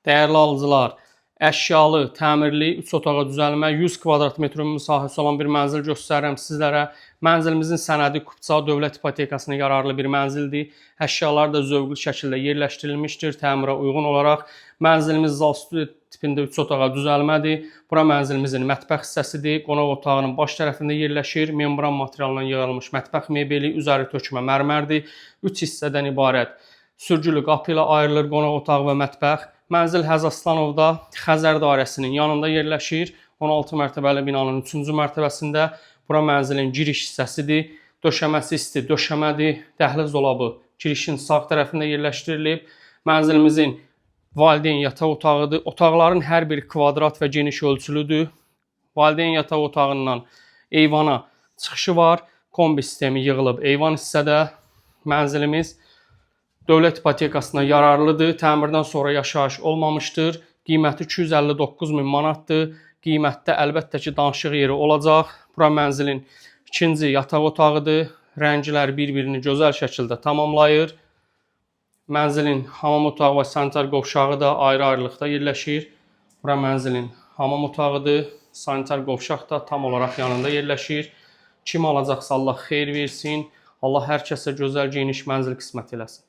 Dəyərli alıcılar, əşyalı, təmirli, 3 otağa düzəlmə, 100 kvadrat metr ümumi sahəsi olan bir mənzil göstərirəm sizlərə. Mənzilimizin sənədi Kupça dövlət ipotekasına yararlı bir mənzildir. Əşyalar da zövqlü şəkildə yerləşdirilmişdir. Təmirə uyğun olaraq mənzilimiz zal studiya tipində 3 otağa düzəlmədir. Bura mənzilimizin mətbəx hissəsidir. Qonaq otağının baş tərəfində yerləşir. Membran materialından yığılmış mətbəx mebeli, üzəri tökmə mərmərdir. 3 hissədən ibarət sürgülü qapı ilə ayrılır qonaq otağı və mətbəx. Mənzil Həzəslanovda Xəzər dairəsinin yanında yerləşir. 16 mərtəbəli binanın 3-cü mərtəbəsində. Bura mənzilin giriş hissəsidir. Döşəməsi isti döşəmədir. Dəhliz dolabı girişin sağ tərəfində yerləşdirilib. Mənzilimizin valideyn yataq otağıdır. Otaqların hər biri kvadrat və geniş ölçülüdür. Valideyn yataq otağından eyvana çıxışı var. Kombi sistemi yığılıb eyvan hissədə. Mənzilimiz dövlət ipotekasına yararlıdır. Təmirdən sonra yaşayış olmamışdır. Qiyməti 259.000 manatdır. Qiymətdə əlbəttə ki, danışıq yeri olacaq. Bura mənzilin ikinci yataq otağıdır. Rənglər bir-birini gözəl şəkildə tamamlayır. Mənzilin hamam otağı və sanitar qovşağı da ayrı-ayrılıqda yerləşir. Bura mənzilin hamam otağıdır. Sanitar qovşaq da tam olaraq yanında yerləşir. Kim alacaqsa Allah xeyir versin. Allah hər kəsə gözəl geniş mənzil qismət eləsin.